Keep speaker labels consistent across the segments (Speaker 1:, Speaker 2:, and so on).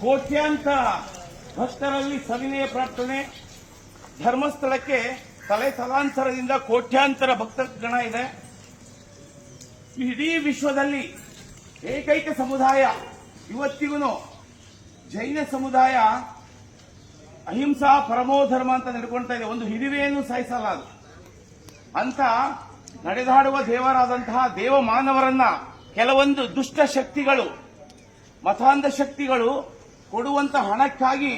Speaker 1: ಕೋಟ್ಯಾಂತರ ಭಕ್ತರಲ್ಲಿ ಸವಿನಯ ಪ್ರಾರ್ಥನೆ. ಧರ್ಮಸ್ಥಳಕ್ಕೆ ತಲೆ ತಲಾಂತರದಿಂದ ಕೋಟ್ಯಾಂತರ ಭಕ್ತರ ಗಣ ಇದೆ. ಇಡೀ ವಿಶ್ವದಲ್ಲಿ ಏಕೈಕ ಸಮುದಾಯ ಇವತ್ತಿಗೂ ಜೈನ ಸಮುದಾಯ ಅಹಿಂಸಾ ಪರಮೋ ಧರ್ಮ ಅಂತ ನಡ್ಕೊಳ್ತಾ ಇದೆ. ಒಂದು ಹಿರಿವೆಯನ್ನು ಸಾಯಿಸಲ್ಲ ಅದು ಅಂತ ನಡೆದಾಡುವ ದೇವರಾದಂತಹ ದೇವ ಮಾನವರನ್ನ ಕೆಲವೊಂದು ದುಷ್ಟ ಶಕ್ತಿಗಳು, ಮತಾಂಧ ಶಕ್ತಿಗಳು ಕೊಡುವಂತ ಹಣಕ್ಕಾಗಿ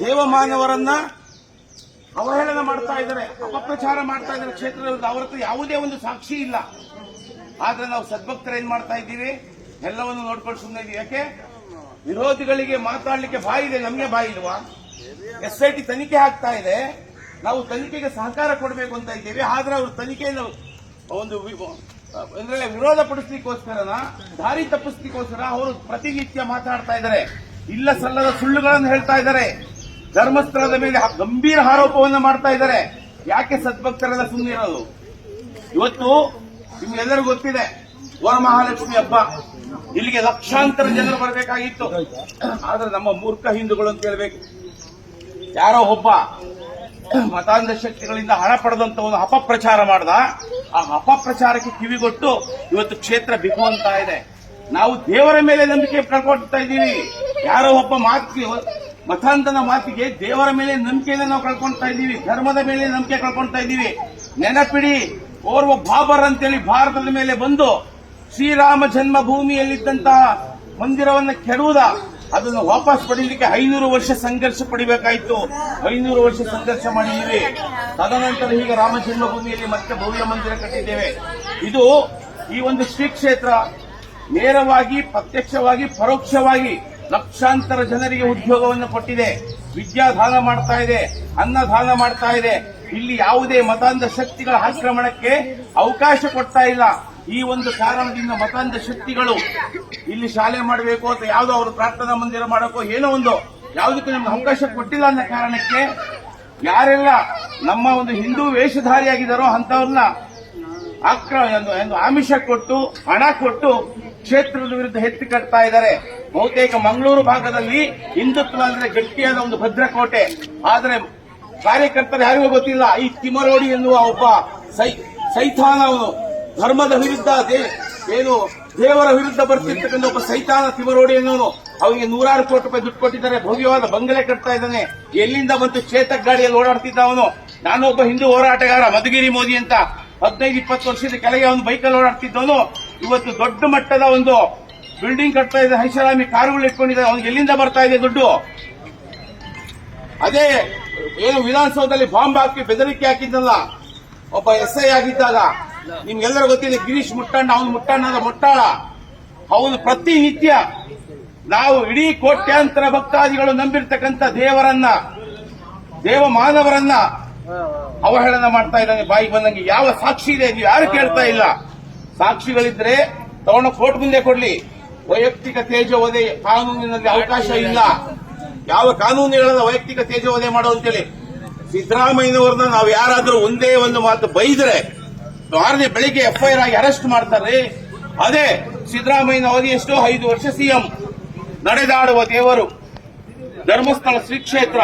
Speaker 1: ದೇವಮಾನವರನ್ನ ಅವಹೇಳನ ಮಾಡ್ತಾ ಇದ್ದಾರೆ, ಅಪಪ್ರಚಾರ ಮಾಡ್ತಾ ಇದ್ದಾರೆ. ಕ್ಷೇತ್ರದಲ್ಲಿ ಅವರ ಹತ್ರ ಯಾವುದೇ ಒಂದು ಸಾಕ್ಷಿ ಇಲ್ಲ. ಆದ್ರೆ ನಾವು ಸದ್ಭಕ್ತರು ಏನ್ ಮಾಡ್ತಾ ಇದ್ದೀವಿ, ಎಲ್ಲವನ್ನು ನೋಡ್ಕೊಂಡು ಸುಮ್ಮನೆ ಇದೀವಿ. ಯಾಕೆ ವಿರೋಧಿಗಳಿಗೆ ಮಾತಾಡ್ಲಿಕ್ಕೆ ಬಾಯಿ ಇದೆ, ನಮಗೆ ಬಾಯಿ ಇಲ್ವಾ? SIT ತನಿಖೆ ಆಗ್ತಾ ಇದೆ, ನಾವು ತನಿಖೆಗೆ ಸಹಕಾರ ಕೊಡಬೇಕು ಅಂತ ಇದ್ದೇವೆ. ಆದ್ರೆ ಅವರು ತನಿಖೆಯನ್ನು ಒಂದು ಅಂದ್ರೆ ವಿರೋಧ ಪಡಿಸ್ಲಿಕ್ಕೋಸ್ಕರನ, ದಾರಿ ತಪ್ಪಿಸ್ಲಿಕ್ಕೋಸ್ಕರ ಅವರು ಪ್ರತಿನಿತ್ಯ ಮಾತಾಡ್ತಾ ಇದ್ದಾರೆ. ಇಲ್ಲ ಸಲ್ಲದ ಸುಳ್ಳುಗಳನ್ನು ಹೇಳ್ತಾ ಇದ್ದಾರೆ. ಧರ್ಮಸ್ಥಳದ ಮೇಲೆ ಗಂಭೀರ ಆರೋಪವನ್ನು ಮಾಡ್ತಾ ಇದ್ದಾರೆ. ಯಾಕೆ ಸದ್ಭಕ್ತರೆಲ್ಲ ಸುಮ್ಮನಿರೋದು? ಇವತ್ತು ನಿಮ್ಗೆಲ್ಲರಿಗೂ ಗೊತ್ತಿದೆ, ವರಮಹಾಲಕ್ಷ್ಮಿ ಹಬ್ಬ, ಇಲ್ಲಿಗೆ ಲಕ್ಷಾಂತರ ಜನರು ಬರಬೇಕಾಗಿತ್ತು. ಆದ್ರೆ ನಮ್ಮ ಮೂರ್ಖ ಹಿಂದೂಗಳು ಅಂತ ಹೇಳ್ಬೇಕು, ಯಾರೋ ಒಬ್ಬ ಮತಾಂಧ ಶಕ್ತಿಗಳಿಂದ ಹಣ ಪಡೆದಂತವನು ಅಪಪ್ರಚಾರ ಮಾಡ್ದ. ಆ ಅಪಪ್ರಚಾರಕ್ಕೆ ಕಿವಿಗೊಟ್ಟು ಇವತ್ತು ಕ್ಷೇತ್ರ ಬಿಗುವಂತ ಇದೆ. ನಾವು ದೇವರ ಮೇಲೆ ನಂಬಿಕೆ ಕಳ್ಕೊಳ್ತಾ ಇದ್ದೀವಿ. ಯಾರೋ ಒಬ್ಬ ಮಾತಿಗೆ, ಮತಾಂಧನ ಮಾತಿಗೆ ದೇವರ ಮೇಲೆ ನಂಬಿಕೆಯನ್ನು ನಾವು ಕಳ್ಕೊಳ್ತಾ ಇದ್ದೀವಿ. ಧರ್ಮದ ಮೇಲೆ ನಂಬಿಕೆ ಕಳ್ಕೊಳ್ತಾ ಇದ್ದೀವಿ. ನೆನಪಿಡಿ, ಓರ್ವ ಬಾಬರ್ ಅಂತೇಳಿ ಭಾರತದ ಮೇಲೆ ಬಂದು ಶ್ರೀರಾಮ ಜನ್ಮಭೂಮಿಯಲ್ಲಿದ್ದಂತಹ ಮಂದಿರವನ್ನು ಕೆಡುವುದ, ಅದನ್ನು ವಾಪಸ್ ಪಡೆಯಲಿಕ್ಕೆ 500 ವರ್ಷ ಸಂಘರ್ಷ ಪಡಿಬೇಕಾಯಿತು. 500 ವರ್ಷ ಸಂಘರ್ಷ ಮಾಡಿದ್ದೀವಿ. ತದನಂತರ ಈಗ ರಾಮ ಜನ್ಮಭೂಮಿಯಲ್ಲಿ ಮತ್ತೆ ಭವ್ಯ ಮಂದಿರ ಕಟ್ಟಿದ್ದೇವೆ. ಇದು ಈ ಒಂದು ಶ್ರೀ ಕ್ಷೇತ್ರ ನೇರವಾಗಿ, ಪ್ರತ್ಯಕ್ಷವಾಗಿ, ಪರೋಕ್ಷವಾಗಿ ಲಕ್ಷಾಂತರ ಜನರಿಗೆ ಉದ್ಯೋಗವನ್ನು ಕೊಟ್ಟಿದೆ. ವಿದ್ಯಾದಾನ ಮಾಡ್ತಾ ಇದೆ, ಅನ್ನದಾನ ಮಾಡ್ತಾ ಇದೆ. ಇಲ್ಲಿ ಯಾವುದೇ ಮತಾಂಧ ಶಕ್ತಿಗಳ ಆಕ್ರಮಣಕ್ಕೆ ಅವಕಾಶ ಕೊಡ್ತಾ ಇಲ್ಲ. ಈ ಒಂದು ಕಾರಣದಿಂದ ಮತಾಂಧ ಶಕ್ತಿಗಳು ಇಲ್ಲಿ ಶಾಲೆ ಮಾಡಬೇಕು ಅಥವಾ ಯಾವುದೋ ಅವರು ಪ್ರಾರ್ಥನಾ ಮಂದಿರ ಮಾಡಬೇಕು, ಏನೋ ಒಂದು ಯಾವುದಕ್ಕೂ ನಮ್ಗೆ ಅವಕಾಶ ಕೊಟ್ಟಿಲ್ಲ ಅನ್ನೋ ಕಾರಣಕ್ಕೆ ಯಾರೆಲ್ಲ ನಮ್ಮ ಒಂದು ಹಿಂದೂ ವೇಷಧಾರಿಯಾಗಿದ್ದಾರೋ ಅಂತವ್ರನ್ನ ಆಮಿಷ ಕೊಟ್ಟು, ಹಣ ಕೊಟ್ಟು ಕ್ಷೇತ್ರದ ವಿರುದ್ಧ ಎತ್ತಿ ಕಟ್ತಾ ಇದ್ದಾರೆ. ಬಹುತೇಕ ಮಂಗಳೂರು ಭಾಗದಲ್ಲಿ ಹಿಂದುತ್ವ ಅಂದ್ರೆ ಗಟ್ಟಿಯಾದ ಒಂದು ಭದ್ರಕೋಟೆ. ಆದರೆ ಕಾರ್ಯಕರ್ತರು ಯಾರಿಗೂ ಗೊತ್ತಿಲ್ಲ. ಈ ತಿಮರೋಡಿ ಎನ್ನುವ ಒಬ್ಬ ಸೈತಾನ, ಅವನು ಧರ್ಮದ ವಿರುದ್ಧ, ಏನು ದೇವರ ವಿರುದ್ಧ ಬರ್ತಿರ್ತಕ್ಕಂಥ ಒಬ್ಬ ಸೈತಾನ ತಿಮರೋಡಿ ಎನ್ನುವನು. ಅವನಿಗೆ 100 ಕೋಟಿ ರೂಪಾಯಿ ದುಡ್ಡು ಕೊಟ್ಟಿದ್ದಾರೆ. ಭವ್ಯವಾದ ಬಂಗಲೆ ಕಟ್ತಾ ಇದ್ದಾನೆ. ಎಲ್ಲಿಂದ ಬಂತು ಚೇತಕ್ ಗಾಡಿಯಲ್ಲಿ ಓಡಾಡ್ತಿದ್ದ ಅವನು. ನಾನೊಬ್ಬ ಹಿಂದೂ ಹೋರಾಟಗಾರ, ಮಧುಗಿರಿ ಮೋದಿ ಅಂತ 15-20 ವರ್ಷದ ಕೆಳಗೆ ಅವನು ಬೈಕಲ್ಲಿ ಓಡಾಡ್ತಿದ್ದವನು ಇವತ್ತು ದೊಡ್ಡ ಮಟ್ಟದ ಒಂದು ಬಿಲ್ಡಿಂಗ್ ಕಟ್ತಾ ಇದೆ. ಐಷಾರಾಮಿ ಕಾರುಗಳು ಇಟ್ಕೊಂಡಿದ್ದಾರೆ. ಅವನಿಗೆ ಎಲ್ಲಿಂದ ಬರ್ತಾ ಇದೆ ದುಡ್ಡು? ಅದೇ ಏನು ವಿಧಾನಸೌಧದಲ್ಲಿ ಬಾಂಬ್ ಹಾಕಿ ಬೆದರಿಕೆ ಹಾಕಿದ್ದಲ್ಲ ಒಬ್ಬ SI ಆಗಿದ್ದಾಗ, ನಿಮ್ಗೆಲ್ಲರೂ ಗೊತ್ತಿದೆ, ಗಿರೀಶ್ ಮುಟ್ಟಣ್ಣ. ಅವನು ಮುಟ್ಟಣ್ಣದ ಮುಟ್ಟಾಳ. ಅವನು ಪ್ರತಿನಿತ್ಯ ನಾವು ಇಡೀ ಕೋಟ್ಯಾಂತರ ಭಕ್ತಾದಿಗಳು ನಂಬಿರ್ತಕ್ಕಂಥ ದೇವರನ್ನ, ದೇವ ಮಾನವರನ್ನ ಅವಹೇಳನ ಮಾಡ್ತಾ ಇದ್ದಾನೆ ಬಾಯಿಗೆ ಬಂದಂಗೆ. ಯಾವ ಸಾಕ್ಷಿ ಇದೆ? ನೀವು ಯಾರು ಕೇಳ್ತಾ ಇಲ್ಲ. ಸಾಕ್ಷಿಗಳಿದ್ರೆ ತಗೊಂಡು ಕೋರ್ಟ್ ಮುಂದೆ ಕೊಡ್ಲಿ. ವೈಯಕ್ತಿಕ ತೇಜೋವಧೆ ಕಾನೂನಿನಲ್ಲಿ ಅವಕಾಶ ಇಲ್ಲ. ಯಾವ ಕಾನೂನು ಹೇಳದ ವೈಯಕ್ತಿಕ ತೇಜೋವಧೆ ಮಾಡೋ ಅಂತೇಳಿ. ಸಿದ್ದರಾಮಯ್ಯನವರನ್ನ ನಾವು ಯಾರಾದ್ರೂ ಒಂದೇ ಒಂದು ಮಾತು ಬೈದ್ರೆ ಮಾರನೇ ಬೆಳಿಗ್ಗೆ FIR ಆಗಿ ಅರೆಸ್ಟ್ ಮಾಡ್ತಾರೆ. ಅದೇ ಸಿದ್ದರಾಮಯ್ಯನ ಅವಧಿ ಎಷ್ಟು? 5 ವರ್ಷ CM. ನಡೆದಾಡುವ ದೇವರು ಧರ್ಮಸ್ಥಳ ಶ್ರೀ ಕ್ಷೇತ್ರ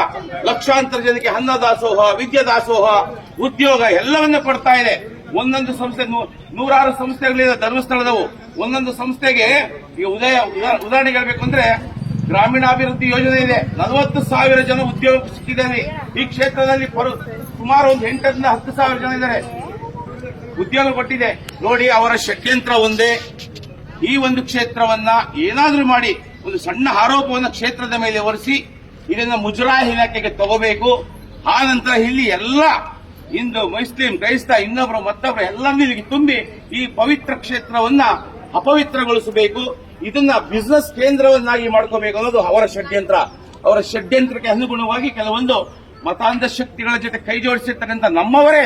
Speaker 1: ಲಕ್ಷಾಂತರ ಜನಕ್ಕೆ ಅನ್ನದಾಸೋಹ, ವಿದ್ಯಾದಾಸೋಹ, ಉದ್ಯೋಗ ಎಲ್ಲವನ್ನೂ ಕೊಡ್ತಾ ಇದೆ. ಒಂದೊಂದು ಸಂಸ್ಥೆ, 100 ಸಂಸ್ಥೆಗಳಿದೆ ಧರ್ಮಸ್ಥಳದವು. ಒಂದೊಂದು ಸಂಸ್ಥೆಗೆ ಈಗ ಉದಾಹರಣೆಗೆ ಹೇಳಬೇಕು ಅಂದ್ರೆ ಗ್ರಾಮೀಣಾಭಿವೃದ್ಧಿ ಯೋಜನೆ ಇದೆ. 40,000 ಜನ ಉದ್ಯೋಗ ಸಿಕ್ಕಿದ್ದಾರೆ. ಈ ಕ್ಷೇತ್ರದಲ್ಲಿ ಸುಮಾರು ಒಂದು 8ರಿಂದ 10,000 ಜನ ಇದ್ದಾರೆ. ಉದ್ಯೋಗ ಕೊಟ್ಟಿದೆ. ನೋಡಿ, ಅವರ ಷಡ್ಯಂತ್ರ ಒಂದೇ. ಈ ಒಂದು ಕ್ಷೇತ್ರವನ್ನ ಏನಾದ್ರೂ ಮಾಡಿ ಒಂದು ಸಣ್ಣ ಆರೋಪವನ್ನು ಕ್ಷೇತ್ರದ ಮೇಲೆ ಹೊರಿಸಿ ಇದನ್ನ ಮುಜರಾಯಿ ಇಲಾಖೆಗೆ ತಗೋಬೇಕು. ಆ ನಂತರ ಇಲ್ಲಿ ಎಲ್ಲ ಹಿಂದೂ, ಮುಸ್ಲಿಂ, ಕ್ರೈಸ್ತ, ಇನ್ನೊಬ್ಬರು ಮತ್ತೊಬ್ಬರು ಎಲ್ಲರನ್ನೂ ಇಲ್ಲಿಗೆ ತುಂಬಿ ಈ ಪವಿತ್ರ ಕ್ಷೇತ್ರವನ್ನ ಅಪವಿತ್ರಗೊಳಿಸಬೇಕು. ಇದನ್ನ ಬಿಸಿನೆಸ್ ಕೇಂದ್ರವನ್ನಾಗಿ ಮಾಡ್ಕೋಬೇಕು ಅನ್ನೋದು ಅವರ ಷಡ್ಯಂತ್ರ. ಅವರ ಷಡ್ಯಂತ್ರಕ್ಕೆ ಅನುಗುಣವಾಗಿ ಕೆಲವೊಂದು ಮತಾಂಧ ಶಕ್ತಿಗಳ ಜೊತೆ ಕೈ ಜೋಡಿಸಿರ್ತಕ್ಕಂಥ ನಮ್ಮವರೇ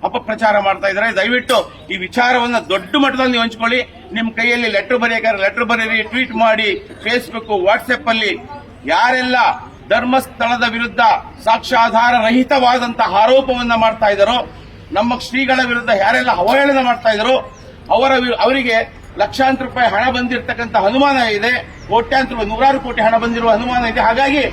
Speaker 1: ಅಪಪ್ರಚಾರ ಮಾಡ್ತಾ ಇದ್ದಾರೆ. ದಯವಿಟ್ಟು ಈ ವಿಚಾರವನ್ನ ದೊಡ್ಡ ಮಟ್ಟದಲ್ಲಿ ನೀವು ಹಂಚ್ಕೊಳ್ಳಿ. ನಿಮ್ಮ ಕೈಯಲ್ಲಿ ಲೆಟರ್ ಬರೆಯಬೇಕಾದ್ರೆ ಲೆಟರ್ ಬರೀರಿ, ಟ್ವೀಟ್ ಮಾಡಿ, ಫೇಸ್ಬುಕ್, ವಾಟ್ಸ್ಆಪ್ ಅಲ್ಲಿ ಯಾರೆಲ್ಲ ಧರ್ಮಸ್ಥಳದ ವಿರುದ್ಧ ಸಾಕ್ಷ್ಯಾಧಾರ ರಹಿತವಾದಂತಹ ಆರೋಪವನ್ನ ಮಾಡ್ತಾ ಇದ್ದಾರೋ, ನಮ್ಮ ಶ್ರೀಗಳ ವಿರುದ್ಧ ಯಾರೆಲ್ಲ ಅವಹೇಳನ ಮಾಡ್ತಾ ಇದ್ದಾರೋ ಅವರಿಗೆ ಲಕ್ಷಾಂತರ ರೂಪಾಯಿ ಹಣ ಬಂದಿರತಕ್ಕಂಥ ಅನುಮಾನ ಇದೆ, ಕೋಟ್ಯಾಂತರ ನೂರಾರು ಕೋಟಿ ಹಣ ಬಂದಿರುವ ಅನುಮಾನ ಇದೆ. ಹಾಗಾಗಿ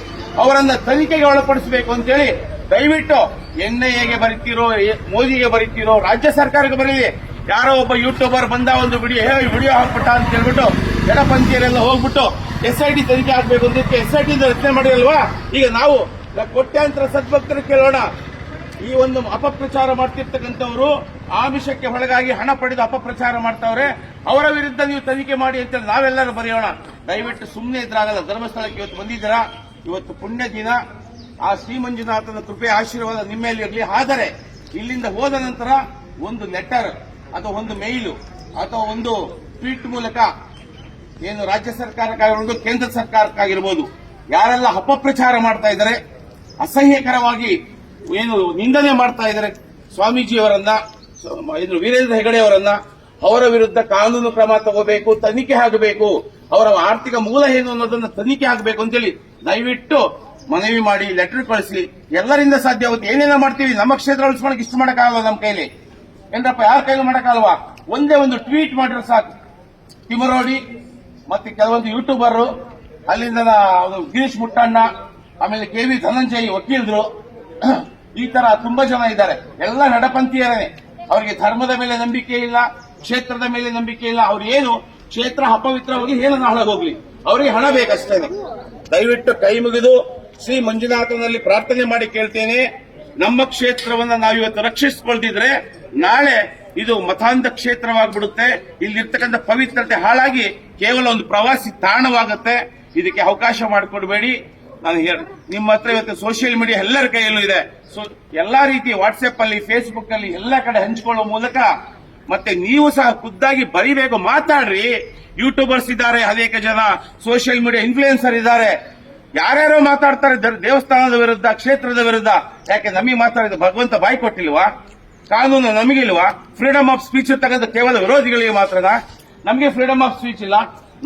Speaker 1: ಅವರನ್ನ ತನಿಖೆಗೆ ಒಳಪಡಿಸಬೇಕು ಅಂತೇಳಿ ದಯವಿಟ್ಟು ಎನ್ಐಎಗೆ ಬರೀತೀರೋ, ಮೋದಿಗೆ ಬರೀತೀರೋ, ರಾಜ್ಯ ಸರ್ಕಾರಕ್ಕೆ ಬರೀಲಿ. ಯಾರೋ ಒಬ್ಬ ಯೂಟ್ಯೂಬರ್ ಬಂದ ಒಂದು ವಿಡಿಯೋ ಹಾಕ್ಬಿಟ್ಟ ಅಂತ ಹೇಳ್ಬಿಟ್ಟು ಎಡಪಂಥೀಯರೆಲ್ಲ ಹೋಗ್ಬಿಟ್ಟು SIT ತನಿಖೆ ಆಗ್ಬೇಕು ಅಂತ SIT ರಚನೆ ಮಾಡಿರಲ್ವಾ? ಈಗ ನಾವು ಕೋಟ್ಯಾಂತರ ಸದ್ಭಕ್ತರು ಕೇಳೋಣ. ಈ ಒಂದು ಅಪಪ್ರಚಾರ ಮಾಡ್ತಿರ್ತಕ್ಕಂಥವ್ರು ಆಮಿಷಕ್ಕೆ ಒಳಗಾಗಿ ಹಣ ಪಡೆದು ಅಪಪ್ರಚಾರ ಮಾಡ್ತಾವ್ರೆ, ಅವರ ವಿರುದ್ಧ ನೀವು ತನಿಖೆ ಮಾಡಿ ಅಂತ ನಾವೆಲ್ಲರೂ ಬರೆಯೋಣ. ದಯವಿಟ್ಟು ಸುಮ್ಮನೆ ಇದ್ರಾಗಲ್ಲ. ಧರ್ಮಸ್ಥಳಕ್ಕೆ ಇವತ್ತು ಬಂದಿದ್ದೀರಾ, ಇವತ್ತು ಪುಣ್ಯ ದಿನ. ಆ ಶ್ರೀ ಮಂಜುನಾಥನ ಕೃಪೆ ಆಶೀರ್ವಾದ ನಿಮ್ಮ ಮೇಲೆ ಇರಲಿ. ಆದರೆ ಇಲ್ಲಿಂದ ಹೋದ ನಂತರ ಒಂದು ಲೆಟರ್ ಅಥವಾ ಒಂದು ಮೇಯ್ಲು ಅಥವಾ ಒಂದು ಟ್ವೀಟ್ ಮೂಲಕ ಏನು ರಾಜ್ಯ ಸರ್ಕಾರಕ್ಕಾಗಿರ್ಬೋದು, ಕೇಂದ್ರ ಸರ್ಕಾರಕ್ಕಾಗಿರ್ಬೋದು, ಯಾರೆಲ್ಲ ಅಪಪ್ರಚಾರ ಮಾಡ್ತಾ ಇದ್ದಾರೆ, ಅಸಹ್ಯಕರವಾಗಿ ಏನು ನಿಂದನೆ ಮಾಡ್ತಾ ಇದ್ದಾರೆ ಸ್ವಾಮೀಜಿಯವರನ್ನ, ವೀರೇಂದ್ರ ಹೆಗಡೆ ಅವರನ್ನ, ಅವರ ವಿರುದ್ಧ ಕಾನೂನು ಕ್ರಮ ತಗೋಬೇಕು, ತನಿಖೆ ಆಗಬೇಕು, ಅವರ ಆರ್ಥಿಕ ಮೂಲ ಏನು ಅನ್ನೋದನ್ನ ತನಿಖೆ ಆಗಬೇಕು ಅಂತೇಳಿ ದಯವಿಟ್ಟು ಮನವಿ ಮಾಡಿ ಲೆಟರ್ ಕಳಿಸಿ. ಎಲ್ಲರಿಂದ ಸಾಧ್ಯ ಆಗುತ್ತೆ. ಏನೇನೋ ಮಾಡ್ತೀವಿ, ನಮ್ಮ ಕ್ಷೇತ್ರ ಉಳಿಸ್ಕೊಳಕ್ಕೆ ಇಷ್ಟು ಮಾಡಕ್ಕಾಗಲ್ವ ನಮ್ಮ ಕೈಲಿ? ಏನ್ರಪ್ಪ, ಯಾರ ಕೈಲಿ ಮಾಡಕ್ಕಾಗಲ್ವಾ? ಒಂದೇ ಒಂದು ಟ್ವೀಟ್ ಮಾಡಿದ್ರೆ ಸಾಕು. ತಿಮರೋಡಿ ಮತ್ತೆ ಕೆಲವೊಂದು ಯೂಟ್ಯೂಬರ್, ಅಲ್ಲಿಂದ ಗಿರೀಶ್ ಮುಟ್ಟಣ್ಣ, ಆಮೇಲೆ KV ಧನಂಜಯ್ ವಕೀಲರು, ಈ ತರ ತುಂಬಾ ಜನ ಇದ್ದಾರೆ. ಎಲ್ಲ ನಡಪಂಥೀಯರೇ. ಅವರಿಗೆ ಧರ್ಮದ ಮೇಲೆ ನಂಬಿಕೆ ಇಲ್ಲ, ಕ್ಷೇತ್ರದ ಮೇಲೆ ನಂಬಿಕೆ ಇಲ್ಲ. ಅವ್ರು ಏನು ಕ್ಷೇತ್ರ ಅಪವಿತ್ರವಾಗಿ ಏನನ್ನ ಹಾಳಾಗೋಗ್ಲಿ, ಅವರಿಗೆ ಹಣ ಬೇಕಷ್ಟೇನೆ. ದಯವಿಟ್ಟು ಕೈ ಮುಗಿದು ಶ್ರೀ ಮಂಜುನಾಥನಲ್ಲಿ ಪ್ರಾರ್ಥನೆ ಮಾಡಿ ಕೇಳ್ತೇನೆ, ನಮ್ಮ ಕ್ಷೇತ್ರವನ್ನ ನಾವಿವತ್ತು ರಕ್ಷಿಸಿಕೊಳ್ತಿದ್ರೆ ನಾಳೆ ಇದು ಮತಾಂಧ ಕ್ಷೇತ್ರವಾಗ್ಬಿಡುತ್ತೆ. ಇಲ್ಲಿರ್ತಕ್ಕಂಥ ಪವಿತ್ರತೆ ಹಾಳಾಗಿ ಕೇವಲ ಒಂದು ಪ್ರವಾಸಿ ತಾಣವಾಗುತ್ತೆ. ಇದಕ್ಕೆ ಅವಕಾಶ ಮಾಡಿಕೊಡ್ಬೇಡಿ. ನಾನು ನಿಮ್ಮ ಹತ್ರ ಇವತ್ತು ಸೋಷಿಯಲ್ ಮೀಡಿಯಾ ಎಲ್ಲರ ಕೈಯಲ್ಲೂ ಇದೆ. ಎಲ್ಲಾ ರೀತಿ ವಾಟ್ಸ್ಆಪ್ ಅಲ್ಲಿ, ಫೇಸ್ಬುಕ್ ಅಲ್ಲಿ ಎಲ್ಲ ಕಡೆ ಹಂಚಿಕೊಳ್ಳುವ ಮೂಲಕ ಮತ್ತೆ ನೀವು ಸಹ ಖುದ್ದಾಗಿ ಬರಿಬೇಕು, ಮಾತಾಡ್ರಿ. ಯೂಟ್ಯೂಬರ್ಸ್ ಇದ್ದಾರೆ, ಅನೇಕ ಜನ ಸೋಷಿಯಲ್ ಮೀಡಿಯಾ ಇನ್ಫ್ಲೂಯೆನ್ಸರ್ ಇದ್ದಾರೆ, ಯಾರ್ಯಾರೋ ಮಾತಾಡ್ತಾರೆ ದೇವಸ್ಥಾನದ ವಿರುದ್ಧ, ಕ್ಷೇತ್ರದ ವಿರುದ್ಧ. ಯಾಕೆ ನಮಗೆ ಮಾತಾಡಿದ ಭಗವಂತ ಬಾಯಿ ಕೊಟ್ಟಿಲ್ವಾ? ಕಾನೂನು ನಮಗಿಲ್ವಾ? ಫ್ರೀಡಮ್ ಆಫ್ ಸ್ಪೀಚ್ ಇರ್ತಕ್ಕಂಥ ಕೇವಲ ವಿರೋಧಿಗಳಿಗೆ ಮಾತ್ರನಾ? ನಮಗೆ ಫ್ರೀಡಮ್ ಆಫ್ ಸ್ಪೀಚ್ ಇಲ್ಲ.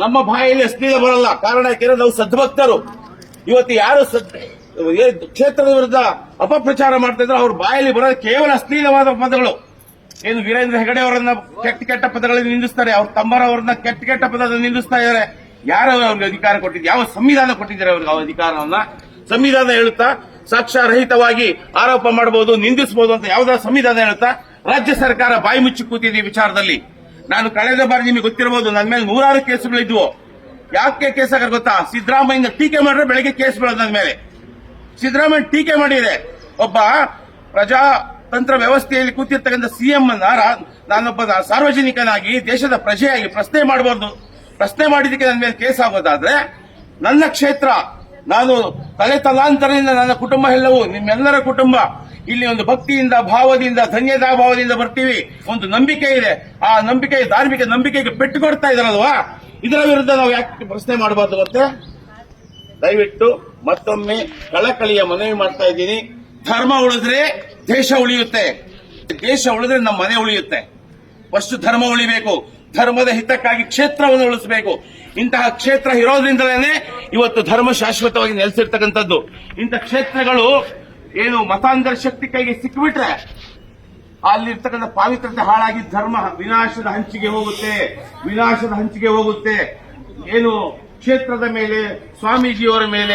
Speaker 1: ನಮ್ಮ ಬಾಯಲ್ಲಿ ಅಶ್ಲೀಲ ಬರಲ್ಲ. ಕಾರಣ ಯಾಕೆಂದ್ರೆ ನಾವು ಸದ್ಭಕ್ತರು. ಇವತ್ತು ಯಾರು ಕ್ಷೇತ್ರದ ವಿರುದ್ಧ ಅಪಪ್ರಚಾರ ಮಾಡ್ತಾ ಇದ್ರೆ ಅವ್ರ ಬಾಯಲ್ಲಿ ಬರೋದು ಕೇವಲ ಅಶ್ಲೀಲವಾದ ಪದಗಳು. ಏನು ವೀರೇಂದ್ರ ಹೆಗಡೆ ಅವರನ್ನ ಕೆಟ್ಟ ಪದಗಳಲ್ಲಿ ನಿಂದಿಸ್ತಾರೆ, ಅವ್ರ ತಮ್ಮರವರನ್ನ ಕೆಟ್ಟ ಪದದಲ್ಲಿ ನಿಂದಿಸ್ತಾ ಇದ್ದಾರೆ. ಯಾರು ಅವ್ರಿಗೆ ಅಧಿಕಾರ ಕೊಟ್ಟಿದ್ದು? ಯಾವ ಸಂವಿಧಾನ ಕೊಟ್ಟಿದ್ದಾರೆ ಅವ್ರಿಗೆ ಆ ಅಧಿಕಾರವನ್ನ? ಸಂವಿಧಾನ ಹೇಳುತ್ತಾ ಸಾಕ್ಷ್ಯರಹಿತವಾಗಿ ಆರೋಪ ಮಾಡಬಹುದು, ನಿಂದಿಸಬಹುದು ಅಂತ ಯಾವ್ದಾದ್ರು ಸಂವಿಧಾನ ಹೇಳುತ್ತಾ? ರಾಜ್ಯ ಸರ್ಕಾರ ಬಾಯಿ ಮುಚ್ಚಿ ಕೂತಿದೆ ಈ ವಿಚಾರದಲ್ಲಿ. ನಾನು ಕಳೆದ ಬಾರಿ ನಿಮಗೆ ಗೊತ್ತಿರಬಹುದು, ನನ್ನ ಮೇಲೆ ನೂರಾರು ಕೇಸುಗಳಿದ್ವು. ಯಾಕೆ ಕೇಸ್ ಆಗ ಗೊತ್ತಾ? ಸಿದ್ದರಾಮಯ್ಯ ಟೀಕೆ ಮಾಡಿದ್ರೆ ಬೆಳಗ್ಗೆ ಕೇಸ್ ಬೀಳೋದು ನನ್ನ ಮೇಲೆ. ಸಿದ್ದರಾಮಯ್ಯ ಟೀಕೆ ಮಾಡಿದೆ. ಒಬ್ಬ ಪ್ರಜಾತಂತ್ರ ವ್ಯವಸ್ಥೆಯಲ್ಲಿ ಕೂತಿರ್ತಕ್ಕಂಥ ಸಿಎಂ ಅನ್ನ ನಾನೊಬ್ಬ ಸಾರ್ವಜನಿಕನಾಗಿ, ದೇಶದ ಪ್ರಜೆಯಾಗಿ ಪ್ರಶ್ನೆ ಮಾಡಬಹುದು. ಪ್ರಶ್ನೆ ಮಾಡಿದಕ್ಕೆ ನನ್ನ ಮೇಲೆ ಕೇಸ್ ಆಗೋದಾದ್ರೆ, ನನ್ನ ಕ್ಷೇತ್ರ, ನಾನು ತಲಾಂತರದಿಂದ ನನ್ನ ಕುಟುಂಬ ಎಲ್ಲವೂ ನಿಮ್ಮೆಲ್ಲರ ಕುಟುಂಬ ಇಲ್ಲಿ ಒಂದು ಭಕ್ತಿಯಿಂದ, ಭಾವದಿಂದ, ಧನ್ಯತಾ ಭಾವದಿಂದ ಬರ್ತೀವಿ. ಒಂದು ನಂಬಿಕೆ ಇದೆ. ಆ ನಂಬಿಕೆ, ಧಾರ್ಮಿಕ ನಂಬಿಕೆಗೆ ಪೆಟ್ಟು ಕೊಡ್ತಾ ಇದಾರಲ್ವಾ? ಇದರ ವಿರುದ್ಧ ನಾವು ಯಾಕೆ ಪ್ರಶ್ನೆ ಮಾಡಬಾರ್ದು ಗೊತ್ತೇ? ದಯವಿಟ್ಟು ಮತ್ತೊಮ್ಮೆ ಕಳಕಳಿಯ ಮನವಿ ಮಾಡ್ತಾ ಇದ್ದೀನಿ. ಧರ್ಮ ಉಳಿದ್ರೆ ದೇಶ ಉಳಿಯುತ್ತೆ, ದೇಶ ಉಳಿದ್ರೆ ನಮ್ಮ ಮನೆ ಉಳಿಯುತ್ತೆ. ಫಸ್ಟ್ ಧರ್ಮ ಉಳಿಬೇಕು. ಧರ್ಮದ ಹಿತಕ್ಕಾಗಿ ಕ್ಷೇತ್ರವನ್ನು ಉಳಿಸಬೇಕು. ಇಂತಹ ಕ್ಷೇತ್ರ ಇರೋದ್ರಿಂದಲೇ ಇವತ್ತು ಧರ್ಮ ಶಾಶ್ವತವಾಗಿ ನೆಲೆಸಿರ್ತಕ್ಕಂಥದ್ದು. ಇಂಥ ಕ್ಷೇತ್ರಗಳು ಏನು ಮತಾಂಧರ ಶಕ್ತಿ ಕೈಗೆ ಸಿಕ್ಕಿಬಿಟ್ರೆ ಅಲ್ಲಿರ್ತಕ್ಕಂಥ ಪಾವಿತ್ರತೆ ಹಾಳಾಗಿ ಧರ್ಮ ವಿನಾಶದ ಹಂಚಿಗೆ ಹೋಗುತ್ತೆ. ಏನು ಕ್ಷೇತ್ರದ ಮೇಲೆ, ಸ್ವಾಮೀಜಿಯವರ ಮೇಲೆ